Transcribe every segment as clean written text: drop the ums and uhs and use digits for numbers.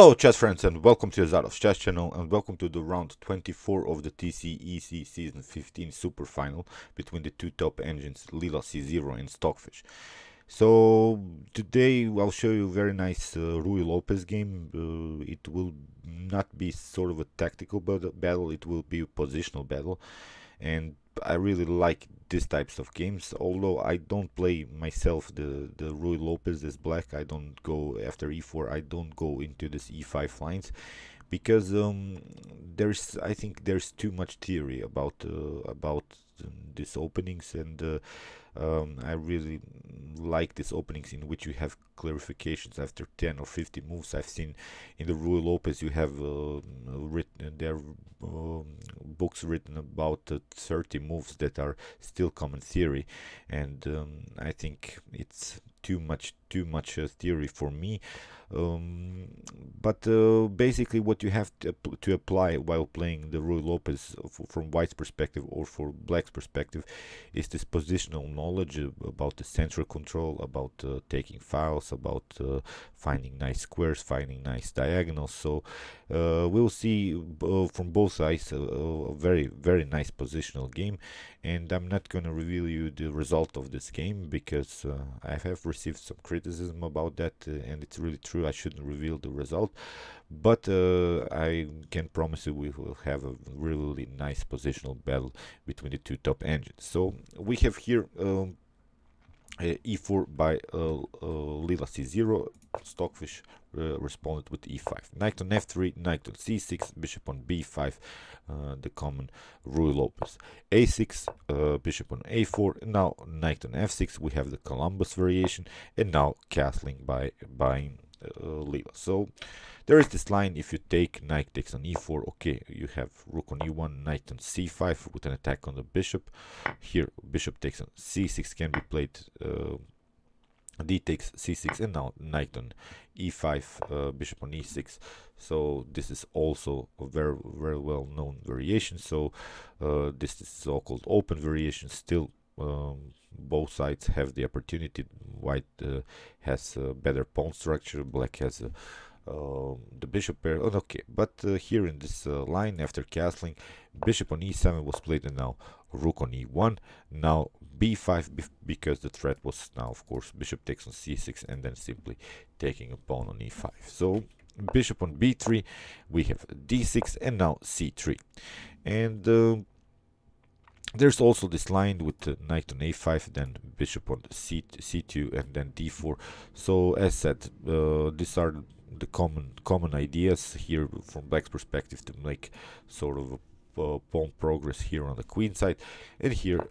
Hello chess friends and welcome to Azadov's chess channel and welcome to the round 24 of the TCEC season 15 super final between the two top engines Leela C0 and Stockfish. So today I'll show you a very nice Ruy Lopez game. It will not be sort of a tactical battle, it will be a positional battle, and I really like these types of games. Although I don't play myself the Ruy Lopez as black, I don't go after e4, I don't go into this e5 lines because I think there's too much theory about these openings, and I really like these openings in which you have clarifications after 10 or 50 moves. I've seen in the Ruy Lopez you have written there books written about 30 moves that are still common theory, and I think it's too much theory for me. But basically what you have to apply while playing the Ruy Lopez from white's perspective or for black's perspective is this positional knowledge about the central control, about taking files, about finding nice squares, finding nice diagonals. So we'll see from both sides a very nice positional game, and I'm not going to reveal you the result of this game because I have received some criticism about that, and it's really true. I shouldn't reveal the result, but I can promise you we will have a really nice positional battle between the two top engines. So we have here e4 by Leela C0. Stockfish responded with e5. Knight on f3, knight on c6, bishop on b5, the common Ruy Lopez. a6, bishop on a4, now knight on f6, we have the Columbus variation, and now castling by Leela. So there is this line: if you take, knight takes on e4, okay, you have rook on e1, knight on c5 with an attack on the bishop. Here bishop takes on c6 can be played, d takes c6, and now knight on e5, bishop on e6. So this is also a very well known variation. So this is so-called open variation. Still both sides have the opportunity. White has a better pawn structure, black has the bishop pair. Okay, but here in this line, after castling, bishop on e7 was played, and now rook on e1, now b5, because the threat was now, of course, bishop takes on c6, and then simply taking a pawn on e5. So bishop on b3, we have d6, and now c3. And there's also this line with knight on a5, then bishop on c2, and then d4. So as said, these are the common ideas here from black's perspective to make sort of a pawn progress here on the queen side. And here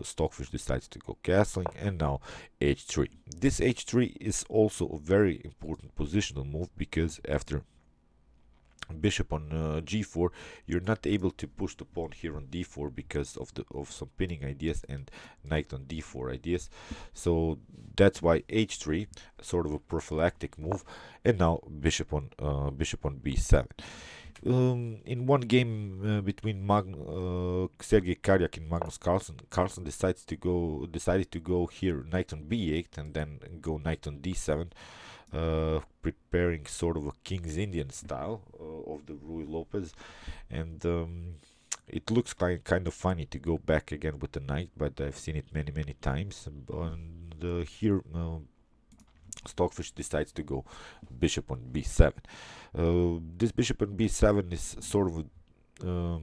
Stockfish decides to go castling, and now h3. This h3 is also a very important positional move, because after bishop on g4, you're not able to push the pawn here on d4 because of some pinning ideas and knight on d4 ideas. So that's why h3, sort of a prophylactic move. And now bishop on b7. In one game between Sergei Karyak and Magnus Carlsen decided to go here knight on b8 and then go knight on d7. Preparing sort of a King's Indian style of the Ruy Lopez, and it looks kind of funny to go back again with the knight, but I've seen it many times. And here Stockfish decides to go bishop on b7. This bishop on b7 is sort of a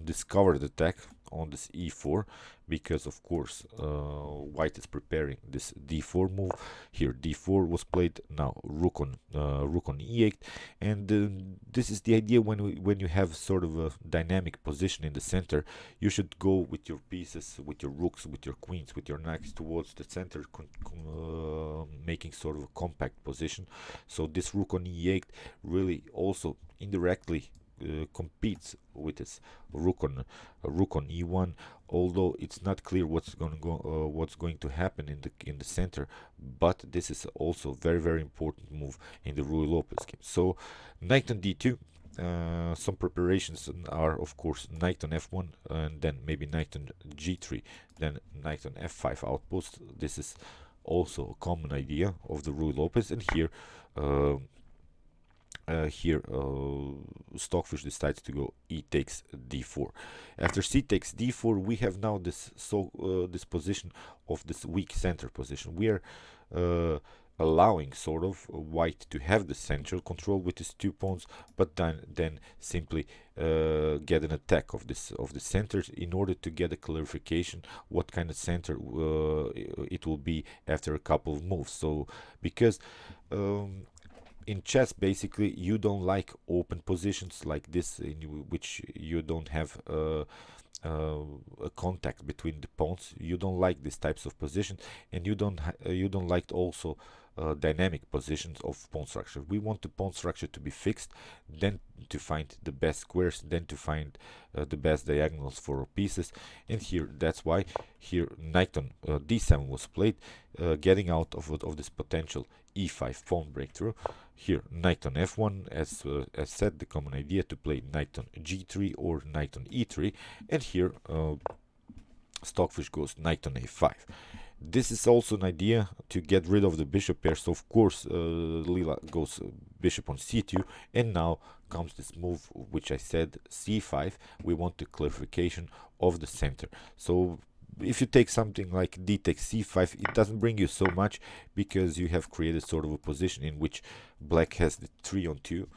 discovered attack on this e4, because of course white is preparing this d4 move. Here d4 was played, now rook on e8, and this is the idea when you have sort of a dynamic position in the center. You should go with your pieces, with your rooks, with your queens, with your knights towards the center, making sort of a compact position. So this rook on e8 really also indirectly competes with its rook on e1, although it's not clear what's going to happen in the center. But this is also very important move in the Ruy Lopez game. So knight on d2. Some preparations are, of course, knight on f1, and then maybe knight on g3, then knight on f5 outpost. This is also a common idea of the Ruy Lopez. And here here Stockfish decides to go E takes D4. After C takes D4, we have now this this position of this weak center position. We are allowing sort of white to have the central control with his 2 pawns, but then simply get an attack of the centers in order to get a clarification what kind of center it will be after a couple of moves. So because in chess, basically, you don't like open positions like this, in which you don't have a contact between the pawns. You don't like these types of positions, and you don't like also dynamic positions of pawn structure. We want the pawn structure to be fixed, then to find the best squares, then to find the best diagonals for our pieces. And here, that's why here knight on d7 was played, getting out of this potential e5 pawn breakthrough. Here knight on f1, as said, the common idea to play knight on g3 or knight on e3, and here Stockfish goes knight on a5. This is also an idea to get rid of the bishop pair, so of course Leela goes bishop on c2, and now comes this move which I said, c5. We want the clarification of the center. So if you take something like d takes c5, it doesn't bring you so much, because you have created sort of a position in which black has the 3-on-2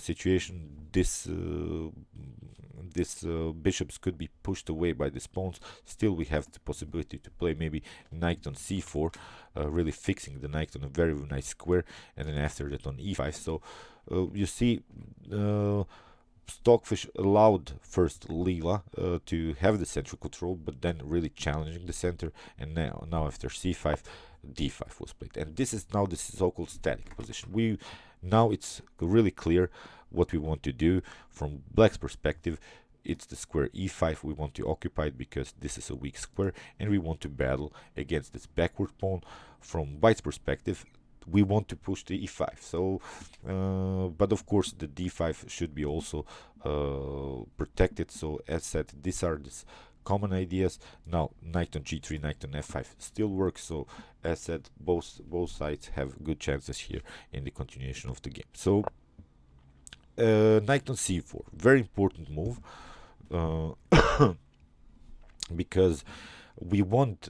situation. This bishops could be pushed away by these pawns. Still, we have the possibility to play maybe knight on c4, really fixing the knight on a very nice square, and then after that on e5. So you see, Stockfish allowed first Leela to have the central control, but then really challenging the center, and now after c5, d5 was played, and this is now the so-called static position. Now it's really clear what we want to do from black's perspective. It's the square e5 we want to occupy it, because this is a weak square, and we want to battle against this backward pawn. From white's perspective, we want to push the e5. So but of course the d5 should be also protected. So as said, these are the common ideas. Now knight on g3, knight on f5 still works. So as said, both sides have good chances here in the continuation of the game. So knight on c4, very important move, because we want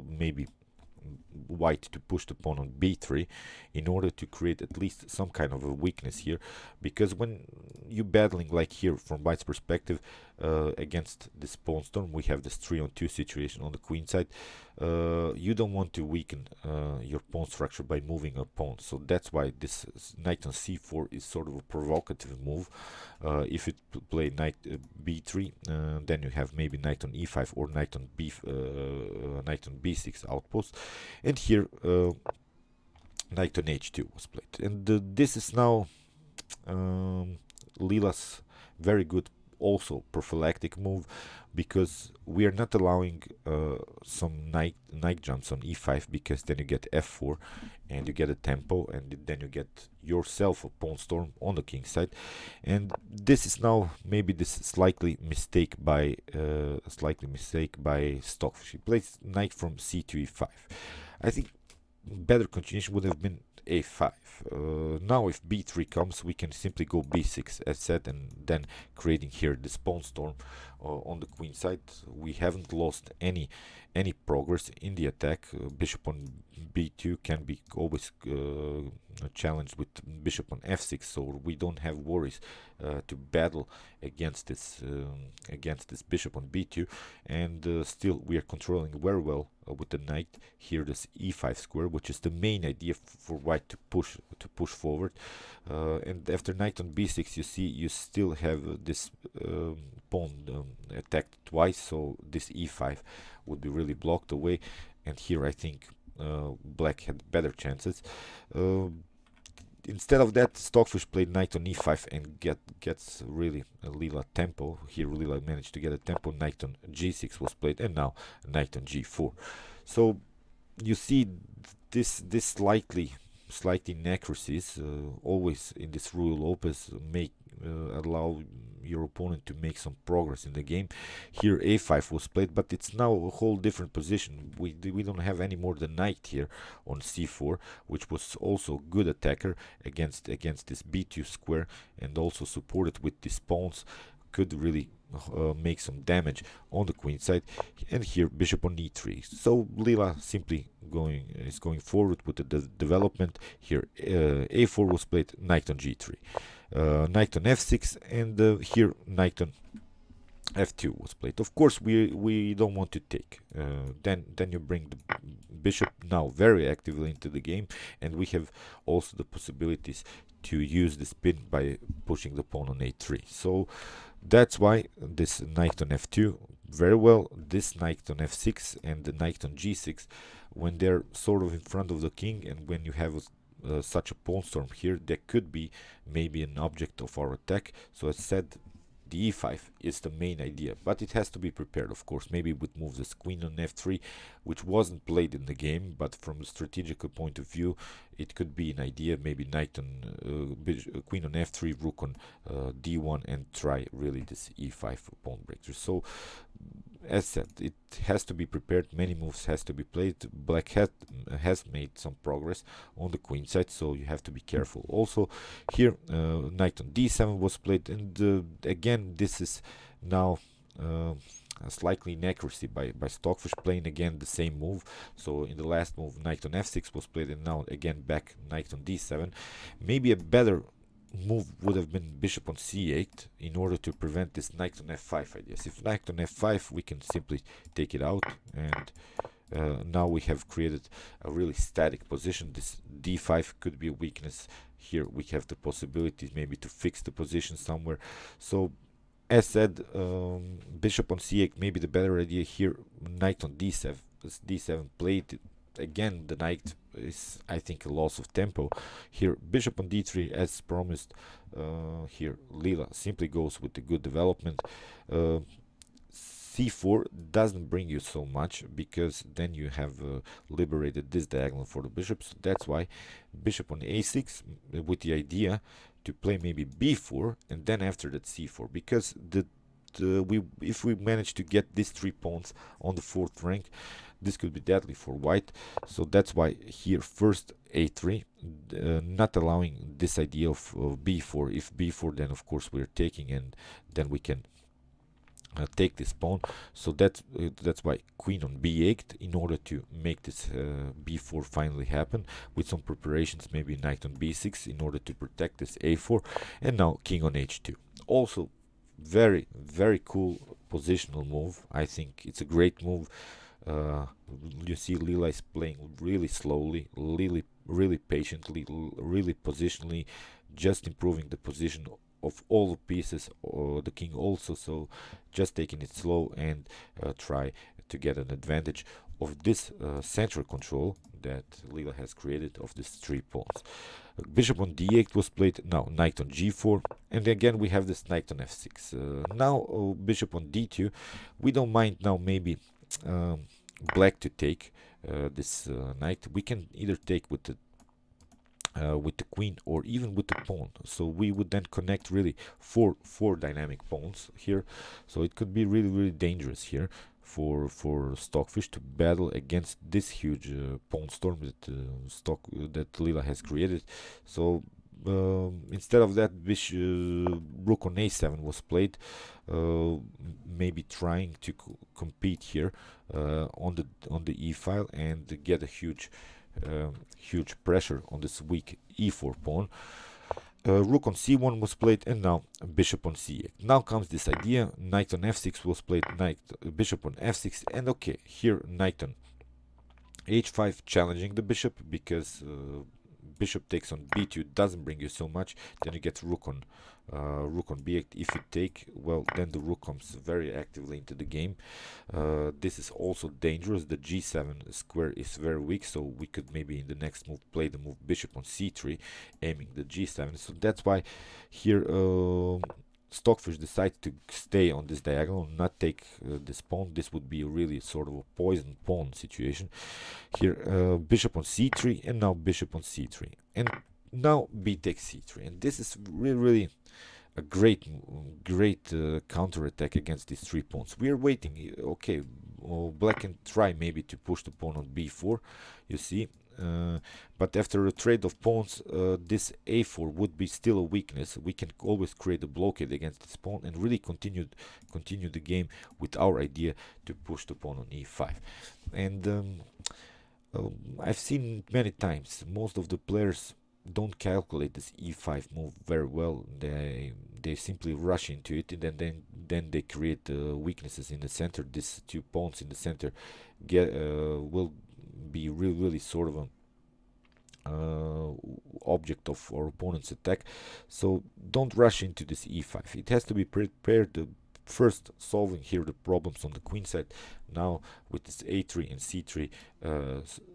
maybe white to push the pawn on b3 in order to create at least some kind of a weakness here, because when you battling like here from white's perspective against this pawn storm, we have this 3-on-2 situation on the queen side. You don't want to weaken your pawn structure by moving a pawn, so that's why this knight on c4 is sort of a provocative move. If you play knight b3, then you have maybe knight on e5 or knight on b6 outpost, and here knight on h2 was played, and this is now Leela's very good also prophylactic move, because we are not allowing some knight jumps on e5, because then you get f4 and you get a tempo, and then you get yourself a pawn storm on the king side. And this is now maybe this slightly mistake by Stockfish. He plays knight from c to e5. I think better continuation would have been a5. Now if b3 comes, we can simply go b6 as said, and then creating here this pawn storm on the queen side. We haven't lost any progress in the attack. Bishop on b2 can be always challenged with bishop on f6, so we don't have worries to battle against this bishop on b2, and still we are controlling very well with the knight here, this e5 square, which is the main idea for white to push forward. And after knight on b6, you see you still have this pawn attacked twice, so this e5 would be really blocked away, and here I think black had better chances. Instead of that, Stockfish played knight on e5 and gets really a Leela tempo. Here Leela managed to get a tempo. Knight on g6 was played, and now knight on g4. So you see this slightly inaccuracies always in this Ruy Lopez allow your opponent to make some progress in the game. Here a5 was played, but it's now a whole different position. We don't have any more the knight here on c4, which was also a good attacker against this b2 square, and also supported with these pawns, could really make some damage on the queen side. And here bishop on e3. So Leela simply is going forward with the development. Here a4 was played, knight on g3, knight on f6, and here knight on f2 was played. Of course, we don't want to take. Then you bring the bishop now very actively into the game, and we have also the possibilities to use the spin by pushing the pawn on a3. So that's why this knight on f2 very well. This knight on f6 and the knight on g6, when they're sort of in front of the king, and when you have such a pawn storm here, that could be maybe an object of our attack. So as said, the e5 is the main idea, but it has to be prepared, of course, maybe with moves as queen on f3, which wasn't played in the game, but from a strategical point of view it could be an idea. Maybe knight on queen on f3, rook on d1, and try really this e5 pawn breakthrough. So as said, it has to be prepared, many moves has to be played. Black has made some progress on the queen side, so you have to be careful. Also here knight on d7 was played, and again this is now a slightly inaccuracy by Stockfish, playing again the same move. So in the last move knight on f6 was played, and now again back knight on d7. Maybe a better move would have been bishop on c8 in order to prevent this knight on f5 ideas. If knight on f5, we can simply take it out, and now we have created a really static position. This d5 could be a weakness. Here we have the possibilities maybe to fix the position somewhere. So as said, bishop on c8 maybe the better idea. Here knight on d7, d7 played. Again, the knight is, I think, a loss of tempo. Here bishop on d3 as promised. Here Leela simply goes with the good development. c4 doesn't bring you so much, because then you have liberated this diagonal for the bishop. So that's why bishop on a6 with the idea to play maybe b4, and then after that c4, because if we manage to get these 3 pawns on the 4th rank, this could be deadly for white. So that's why here first a3, not allowing this idea of b4. If b4, then of course we're taking, and then we can take this pawn. So that's why queen on b8, in order to make this b4 finally happen, with some preparations, maybe knight on b6 in order to protect this a4, and now king on h2. Also very, very cool positional move. I think it's a great move. You see Leela is playing really slowly, really patiently, really positionally, just improving the position of all the pieces, or the king also. So just taking it slow, and try to get an advantage of this central control that Leela has created of these 3 pawns. Bishop on d8 was played. Now knight on g4, and again we have this knight on f6. Now bishop on d2. We don't mind now maybe black to take this knight. We can either take with the queen, or even with the pawn. So we would then connect really four dynamic pawns here. So it could be really dangerous here for Stockfish to battle against this huge pawn storm that Leela has created. So instead of that, rook on a7 was played, maybe trying to compete here on the e file, and get a huge pressure on this weak e4 pawn. Rook on c1 was played, and now bishop on c8. Now comes this idea. Knight on f6 was played, bishop on f6, and okay, here knight on h5, challenging the bishop, because bishop takes on b2 doesn't bring you so much. Then you get rook on b8. If you take, well, then the rook comes very actively into the game. This is also dangerous. The g7 square is very weak, so we could maybe in the next move play the move bishop on c3, aiming the g7. So that's why here Stockfish decides to stay on this diagonal, not take this pawn. This would be really sort of a poison pawn situation. Here bishop on c3, and now bishop on c3, and now b takes c3, and this is really a great counter attack against these 3 pawns. We are waiting. Okay, black can try maybe to push the pawn on b4, you see, but after a trade of pawns, this a4 would be still a weakness. We can always create a blockade against this pawn and really continue the game with our idea to push the pawn on e5. And I've seen many times most of the players don't calculate this e5 move very well. They simply rush into it, and then they create weaknesses in the center. These 2 pawns in the center will be really sort of a object of our opponent's attack. So don't rush into this e5. It has to be prepared. First, solving here the problems on the queen side. Now with this a3 and c3,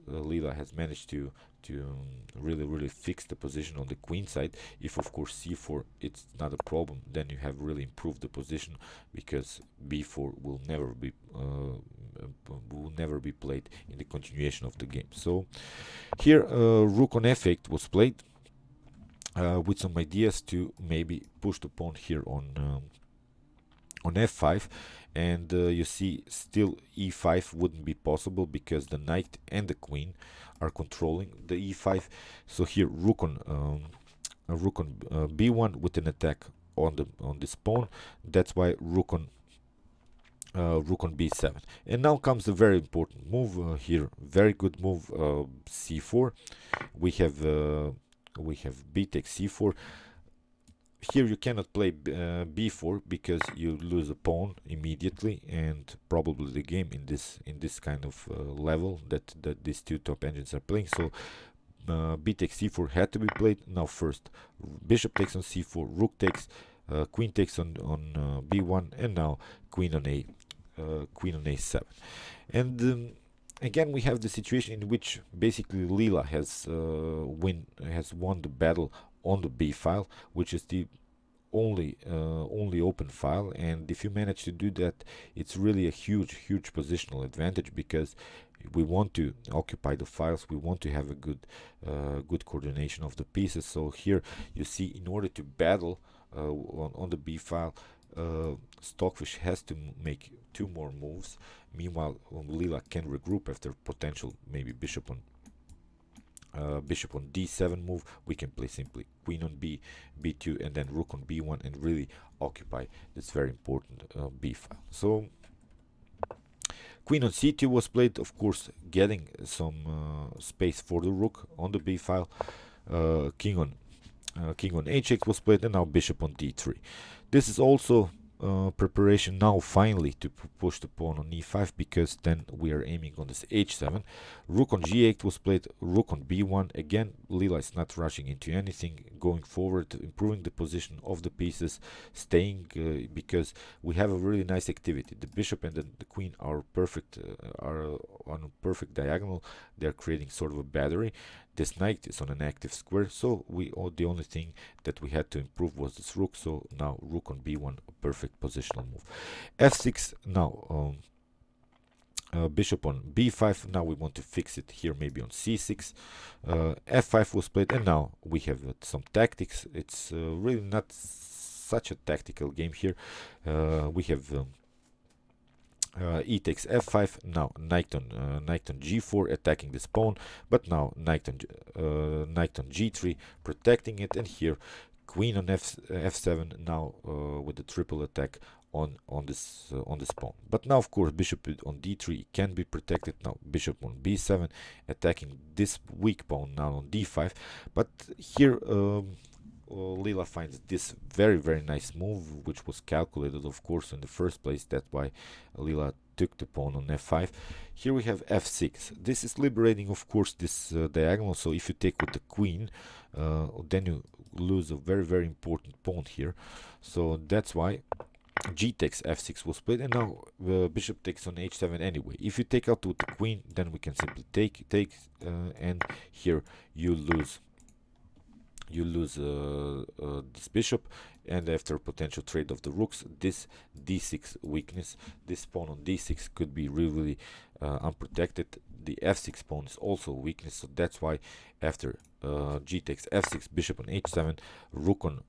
Leela has managed to really fix the position on the queen side. If of course c4 it's not a problem, then you have really improved the position, because b4 will never be played in the continuation of the game. So here rook on f8 was played with some ideas to maybe push the pawn here on f5, and you see still e5 wouldn't be possible because the knight and the queen are controlling the e5. So here rook on b1 with an attack on this pawn. That's why rook on b7. And now comes the very important move here. Very good move, c4. We have b takes c4. Here you cannot play b4 because you lose a pawn immediately, and probably the game in this kind of level that these 2 top engines are playing. So b takes c4 had to be played. Now first bishop takes on c4, rook takes, queen takes on b1, and now queen on a7. And again we have the situation in which basically Leela has won the battle on the b file, which is the only open file. And if you manage to do that, it's really a huge positional advantage, because we want to occupy the files, we want to have a good coordination of the pieces. So here you see, in order to battle on the b file, Stockfish has to make 2 more moves. Meanwhile, Leela can regroup after potential maybe bishop on d7 move. We can play simply queen on b2, and then rook on b1, and really occupy this very important b file. So queen on c2 was played, of course, getting some space for the rook on the b file. King on h8 was played, and now bishop on d3. This is also preparation now finally to push the pawn on e5, because then we are aiming on this h7. Rook on g8 was played, rook on b1. Again, Leela is not rushing into anything, going forward, improving the position of the pieces, staying, because we have a really nice activity. The bishop and the queen are perfect, are on a perfect diagonal. They are creating sort of a battery. This knight is on an active square, so the only thing that we had to improve was this rook. So now rook on b1, a perfect positional move. f6 now, bishop on b5. Now we want to fix it here, maybe on c6. f5 was played, and now we have some tactics. It's really not such a tactical game here. We have e takes f5. Now knight on g4, attacking this pawn, but now knight on g3, protecting it, and here queen on f7. Now with the triple attack on this pawn. But now of course bishop on d3 can be protected. Now bishop on b7, attacking this weak pawn now on d5. But here Leela finds this very nice move, which was calculated, of course, in the first place. That's why Leela took the pawn on f5. Here we have f6. This is liberating, of course, this diagonal. So if you take with the queen, then you lose a very important pawn here. So that's why g takes f6 was played, and now bishop takes on h7 anyway. If you take out with the queen, then we can simply take, and here you lose this bishop, and after potential trade of the rooks, this d6 weakness, this pawn on d6 could be really unprotected. The f6 pawn is also a weakness, so that's why after g takes f6, bishop on h7, rook on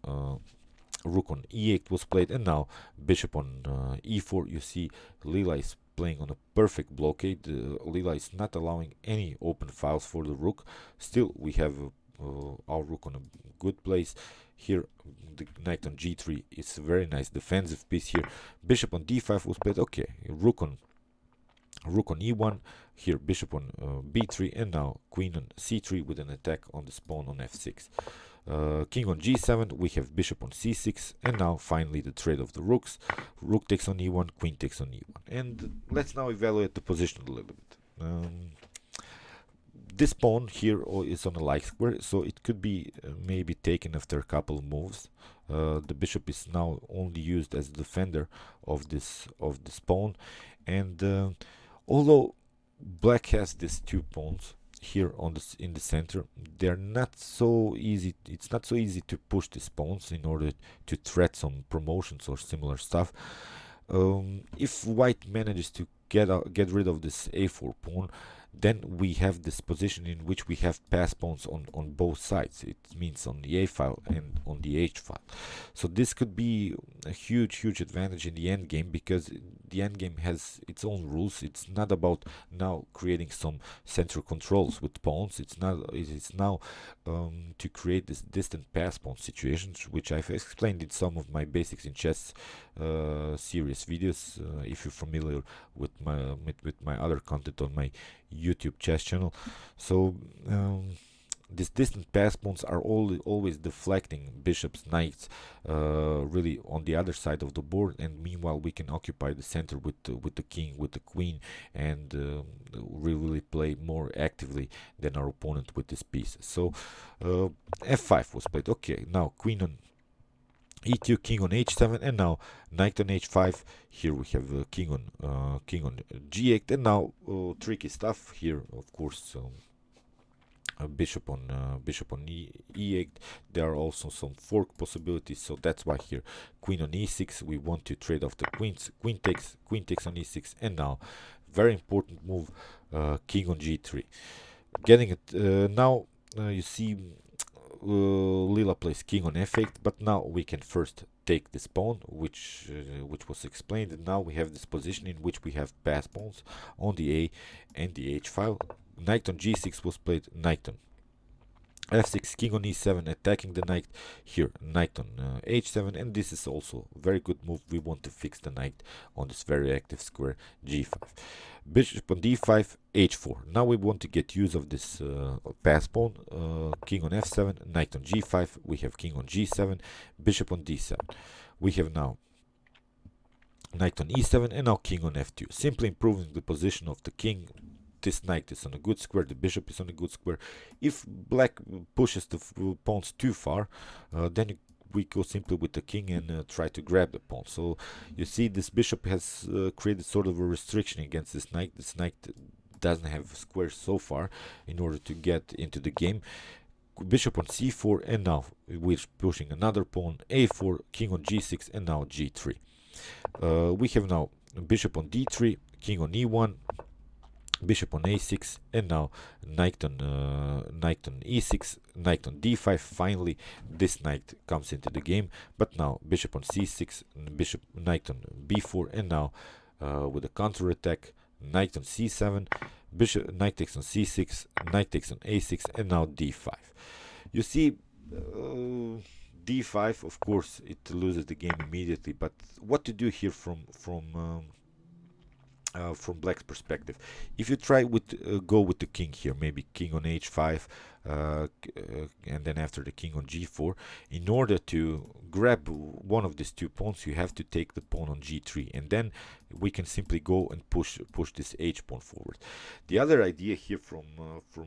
rook on e8 was played, and now bishop on e4. You see Leela is playing on a perfect blockade. Leela is not allowing any open files for the rook. Still, we have our rook on a good place. Here, the knight on g3 is a very nice defensive piece here. Bishop on d5 was played. Okay, rook on e1. Here, bishop on b3, and now queen on c3 with an attack on this pawn on f6. King on g7, we have bishop on c6, and now finally the trade of the rooks. Rook takes on e1, queen takes on e1. And let's now evaluate the position a little bit. This pawn here is on a like square, so it could be maybe taken after a couple of moves. The bishop is now only used as a defender of this pawn, and although black has these two pawns here on this in the center, they're not so easy. It's not so easy to push these pawns in order to threat some promotions or similar stuff. If white manages to get rid of this a4 pawn, then we have this position in which we have pass pawns on both sides. It means on the a file and on the h file. So this could be a huge advantage in the endgame, because the endgame has its own rules. It's not about now creating some central controls with pawns. It's now to create this distant pass pawn situations, which I've explained in some of my basics in chess series videos. If you're familiar with my other content on my YouTube chess channel. So these distant pass pawns are always deflecting bishops, knights, really on the other side of the board, and meanwhile we can occupy the center with the king, with the queen, and really play more actively than our opponent with this piece. So f5 was played. Okay, now queen on e2, king on h7, and now knight on h5. Here we have king on g8, and now tricky stuff here, of course. Bishop on e8. There are also some fork possibilities, so that's why here queen on e6. We want to trade off the queens. Queen takes on e6, and now very important move, king on g3. Getting it now. You see. Leela plays king on f8, but now we can first take this pawn, which was explained, and now we have this position in which we have pass pawns on the a and the h file. Knight on g6 was played, knight on f6, king on e7, attacking the knight. Here knight on h7, and this is also a very good move. We want to fix the knight on this very active square g5. Bishop on d5, h4. Now we want to get use of this pass pawn. King on f7, knight on g5. We have king on g7, bishop on d7. We have now knight on e7, and now king on f2. Simply improving the position of the king. This knight is on a good square, the bishop is on a good square. If black pushes the pawns too far, then we go simply with the king and try to grab the pawn. So you see, this bishop has created sort of a restriction against this knight. This knight doesn't have squares so far in order to get into the game. Bishop on c4, and now we're pushing another pawn, a4, king on g6, and now g3. We have now bishop on d3, king on e1, bishop on a6, and now knight on e6, knight on d5. Finally, this knight comes into the game, but now bishop on c6, knight on b4, and now with a counter attack, knight on c7, knight takes on c6, knight takes on a6, and now d5. You see, d5, of course, it loses the game immediately. But what to do here from black's perspective? If you try with go with the king here, maybe king on h5, and then after the king on g4, in order to grab one of these two pawns, you have to take the pawn on g3, and then we can simply go and push this h pawn forward. The other idea here from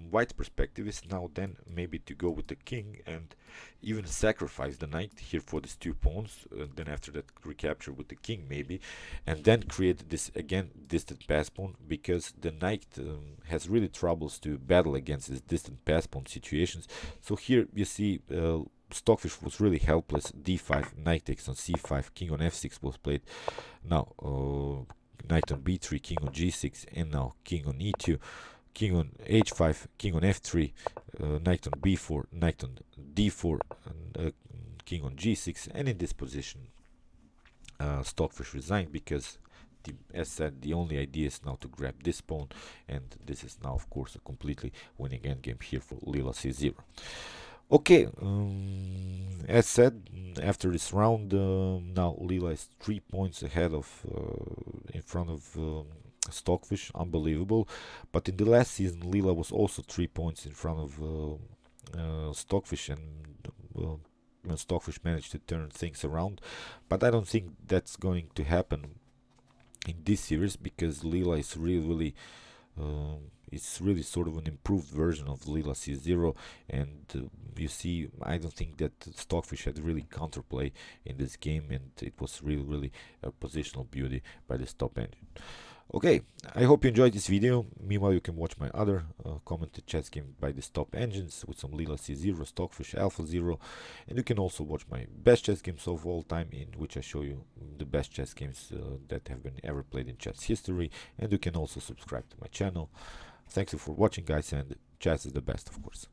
white's perspective is now then maybe to go with the king and even sacrifice the knight here for these two pawns, then after that recapture with the king maybe, and then create this again distant pass pawn, because the knight has really troubles to battle against this distant pass pawn situations. So here you see Stockfish was really helpless. d5, knight takes on c5, king on f6 was played. Now knight on b3, king on g6, and now king on e2, king on h5, king on f3, knight on b4, knight on d4, and, king on g6, and in this position Stockfish resigned because, as said, the only idea is now to grab this pawn, and this is now of course a completely winning endgame here for Leela C0. Okay, as said, after this round, now Leela is 3 points ahead of, in front of Stockfish. Unbelievable. But in the last season, Leela was also 3 points in front of Stockfish, and Stockfish managed to turn things around. But I don't think that's going to happen in this series, because Leela is really it's really sort of an improved version of Leela C0, and you see, I don't think that Stockfish had really counterplay in this game, and it was really a positional beauty by this top engine. Okay, I hope you enjoyed this video. Meanwhile, you can watch my other commented chess game by the top engines with some Leela C0, Stockfish Alpha 0, and you can also watch my best chess games of all time, in which I show you the best chess games that have been ever played in chess history, and you can also subscribe to my channel. Thanks you for watching, guys, and chess is the best, of course.